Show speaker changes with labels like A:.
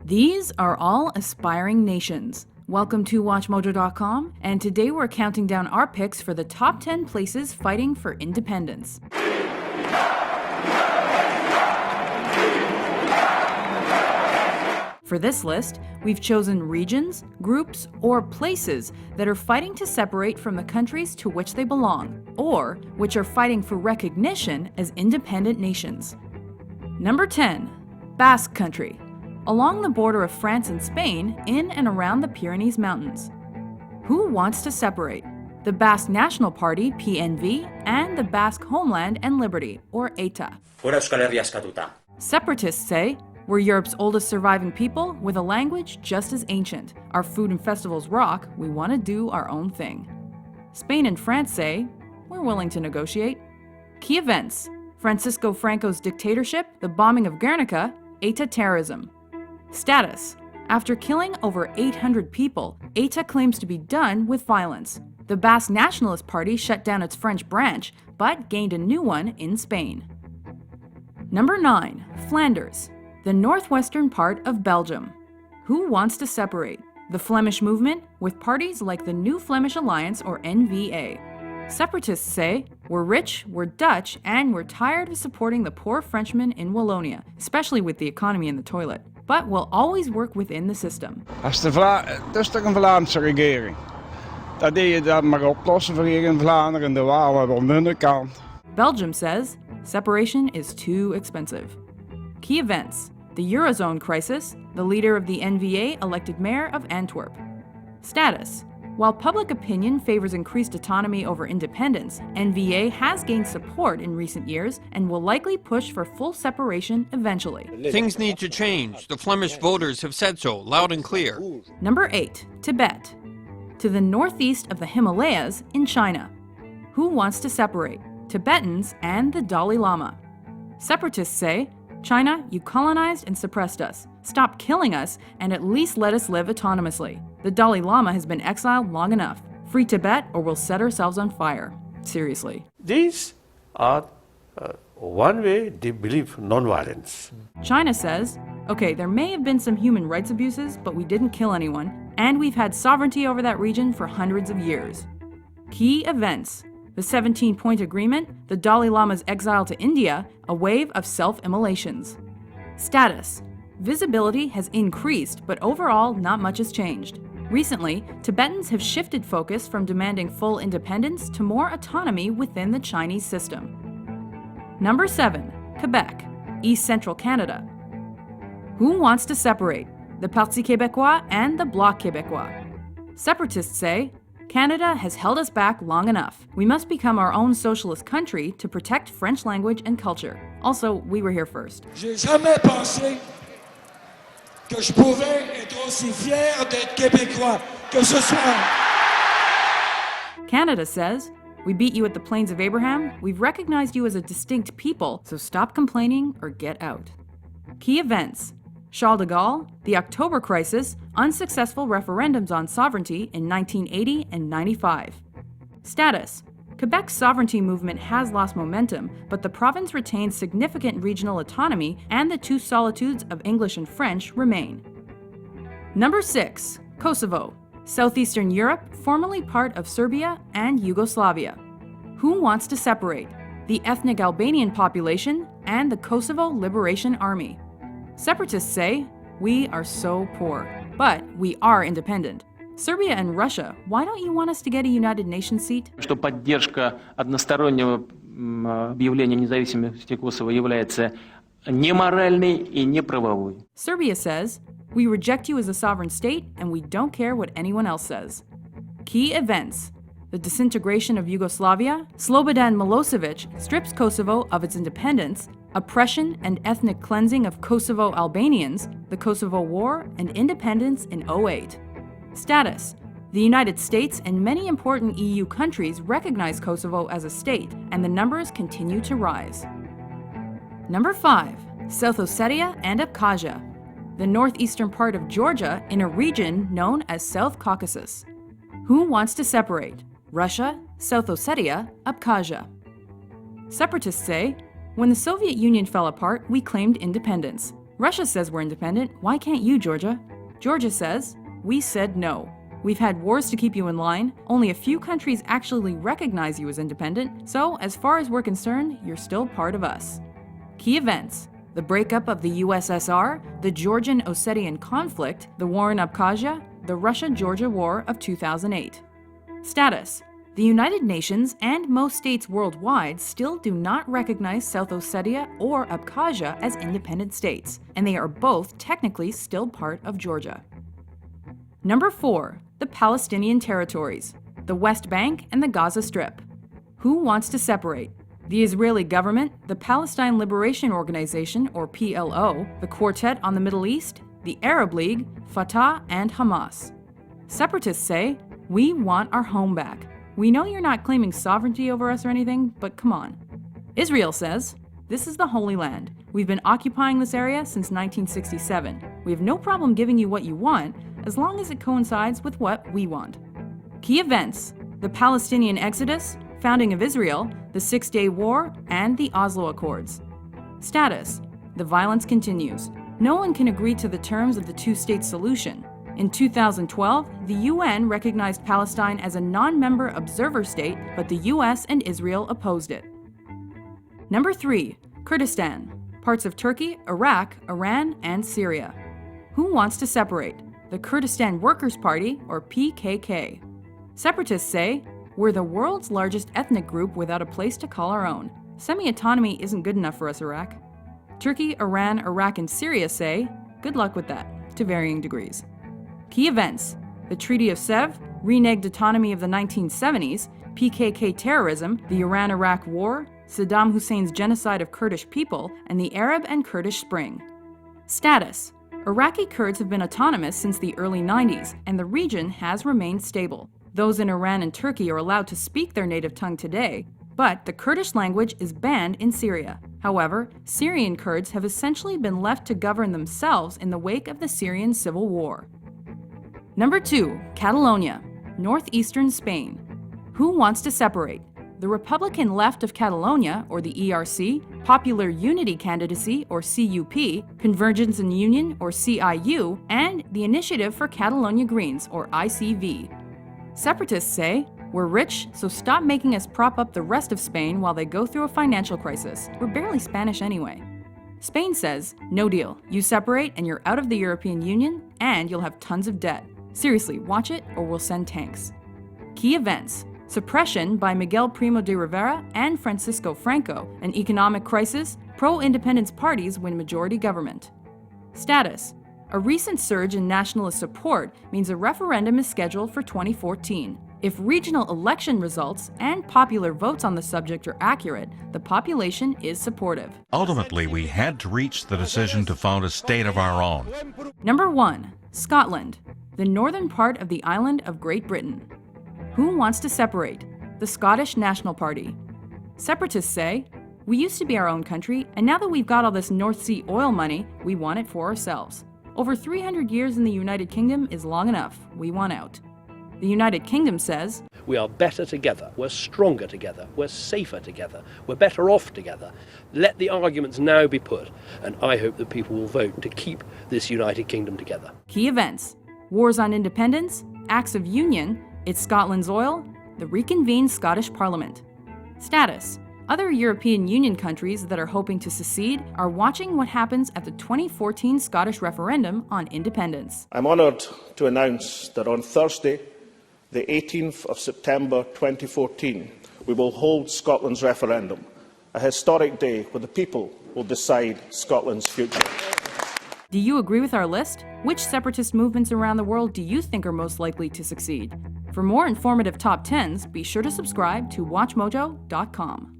A: These are all aspiring nations. Welcome to WatchMojo.com, and today we're counting down our picks for the top 10 places fighting for independence. For this list, we've chosen regions, groups, or places that are fighting to separate from the countries to which they belong, or which are fighting for recognition as independent nations. Number 10. Basque Country, along the border of France and Spain, in and around the Pyrenees Mountains. Who wants to separate? The Basque National Party, PNV, and the Basque Homeland and Liberty, or ETA. Separatists say, we're Europe's oldest surviving people with a language just as ancient. Our food and festivals rock, we want to do our own thing. Spain and France say, we're willing to negotiate. Key events: Francisco Franco's dictatorship, the bombing of Guernica, ETA terrorism. Status: after killing over 800 people, ETA claims to be done with violence. The Basque Nationalist Party shut down its French branch, but gained a new one in Spain. Number 9. Flanders, the northwestern part of Belgium. Who wants to separate? The Flemish movement, with parties like the New Flemish Alliance, or NVA. Separatists say, we're rich, we're Dutch, and we're tired of supporting the poor Frenchmen in Wallonia, especially with the economy in the toilet. But we'll always work within the system.
B: Dat is toch een Vlaamse regering. Dat deed je dan maar oplossen voor hier in Vlaanderen en de Walen aan hun kant.
A: Belgium says, separation is too expensive. Key events: the Eurozone crisis, the leader of the NVA elected mayor of Antwerp. Status: while public opinion favors increased autonomy over independence, NVA has gained support in recent years and will likely push for full separation eventually.
C: Things need to change. The Flemish voters have said so, loud and clear.
A: Number 8. Tibet, to the northeast of the Himalayas in China. Who wants to separate? Tibetans and the Dalai Lama. Separatists say, China, you colonized and suppressed us. Stop killing us and at least let us live autonomously. The Dalai Lama has been exiled long enough. Free Tibet or we'll set ourselves on fire. Seriously.
D: These are one way they believe non-violence.
A: China says, okay, there may have been some human rights abuses, but we didn't kill anyone, and we've had sovereignty over that region for hundreds of years. Key events: the 17-point agreement, the Dalai Lama's exile to India, a wave of self-immolations. Status: visibility has increased, but overall not much has changed. Recently, Tibetans have shifted focus from demanding full independence to more autonomy within the Chinese system. Number 7. Quebec, East Central Canada. Who wants to separate? The Parti Québécois and the Bloc Québécois. Separatists say, Canada has held us back long enough. We must become our own socialist country to protect French language and culture. Also, we were here first.
E: J'ai jamais pensé que je pouvais être aussi fier d'être Québécois que ce soir.
A: Canada says, we beat you at the Plains of Abraham, we've recognized you as a distinct people, so stop complaining or get out. Key events: Charles de Gaulle, the October Crisis, unsuccessful referendums on sovereignty in 1980 and 95. Status: Quebec's sovereignty movement has lost momentum, but the province retains significant regional autonomy and the two solitudes of English and French remain. Number 6. Kosovo, Southeastern Europe, formerly part of Serbia and Yugoslavia. Who wants to separate? The ethnic Albanian population and the Kosovo Liberation Army. Separatists say, we are so poor, but we are independent. Serbia and Russia, why don't you want us to get a United Nations seat?
F: Что поддержка одностороннего объявления независимости Косово является неморальной и неправовой.
A: Serbia says, we reject you as a sovereign state and we don't care what anyone else says. Key events: the disintegration of Yugoslavia, Slobodan Milosevic strips Kosovo of its independence, oppression and ethnic cleansing of Kosovo Albanians, the Kosovo War, and independence in 2008. Status: the United States and many important EU countries recognize Kosovo as a state, and the numbers continue to rise. Number 5. South Ossetia and Abkhazia, the northeastern part of Georgia in a region known as South Caucasus. Who wants to separate? Russia, South Ossetia, Abkhazia. Separatists say, when the Soviet Union fell apart, we claimed independence. Russia says we're independent. Why can't you, Georgia? Georgia says, we said no. We've had wars to keep you in line. Only a few countries actually recognize you as independent, so as far as we're concerned, you're still part of us. Key events: the breakup of the USSR, the Georgian-Ossetian conflict, the war in Abkhazia, the Russia-Georgia War of 2008. Status: the United Nations and most states worldwide still do not recognize South Ossetia or Abkhazia as independent states, and they are both technically still part of Georgia. Number 4. The Palestinian territories, the West Bank and the Gaza Strip. Who wants to separate? The Israeli government, the Palestine Liberation Organization, or PLO, the Quartet on the Middle East, the Arab League, Fatah, and Hamas. Separatists say, we want our home back. We know you're not claiming sovereignty over us or anything, but come on. Israel says, this is the Holy Land. We've been occupying this area since 1967. We have no problem giving you what you want, as long as it coincides with what we want. Key events: the Palestinian Exodus, founding of Israel, the Six-Day War, and the Oslo Accords. Status: the violence continues. No one can agree to the terms of the two-state solution. In 2012, the UN recognized Palestine as a non-member observer state, but the US and Israel opposed it. Number 3. Kurdistan, parts of Turkey, Iraq, Iran, and Syria. Who wants to separate? The Kurdistan Workers' Party, or PKK. Separatists say, we're the world's largest ethnic group without a place to call our own. Semi-autonomy isn't good enough for us, Iraq. Turkey, Iran, Iraq, and Syria say, good luck with that, to varying degrees. Key events: the Treaty of Sèvres, reneged autonomy of the 1970s, PKK terrorism, the Iran-Iraq War, Saddam Hussein's genocide of Kurdish people, and the Arab and Kurdish Spring. Status: Iraqi Kurds have been autonomous since the early 90s, and the region has remained stable. Those in Iran and Turkey are allowed to speak their native tongue today, but the Kurdish language is banned in Syria. However, Syrian Kurds have essentially been left to govern themselves in the wake of the Syrian civil war. Number 2. Catalonia, northeastern Spain. Who wants to separate? The Republican left of Catalonia, or the ERC, Popular Unity Candidacy, or CUP, Convergence and Union, or CIU, and the Initiative for Catalonia Greens, or ICV. Separatists say, we're rich, so stop making us prop up the rest of Spain while they go through a financial crisis. We're barely Spanish anyway. Spain says, no deal. You separate and you're out of the European Union, and you'll have tons of debt. Seriously, watch it or we'll send tanks. Key events: suppression by Miguel Primo de Rivera and Francisco Franco, an economic crisis, pro-independence parties win majority government. Status: a recent surge in nationalist support means a referendum is scheduled for 2014. If regional election results and popular votes on the subject are accurate, the population is supportive.
G: Ultimately, we had to reach the decision to found a state of our own.
A: Number 1. Scotland, the northern part of the island of Great Britain. Who wants to separate? The Scottish National Party. Separatists say, we used to be our own country, and now that we've got all this North Sea oil money, we want it for ourselves. Over 300 years in the United Kingdom is long enough. We want out. The United Kingdom says,
H: we are better together, we're stronger together, we're safer together, we're better off together. Let the arguments now be put, and I hope that people will vote to keep this United Kingdom together.
A: Key events: wars on independence, acts of union, it's Scotland's oil, the reconvened Scottish Parliament. Status: other European Union countries that are hoping to secede are watching what happens at the 2014 Scottish referendum on independence.
I: I'm honoured to announce that on Thursday, the 18th of September 2014, we will hold Scotland's referendum, a historic day where the people will decide Scotland's future.
A: Do you agree with our list? Which separatist movements around the world do you think are most likely to succeed? For more informative top 10s, be sure to subscribe to WatchMojo.com.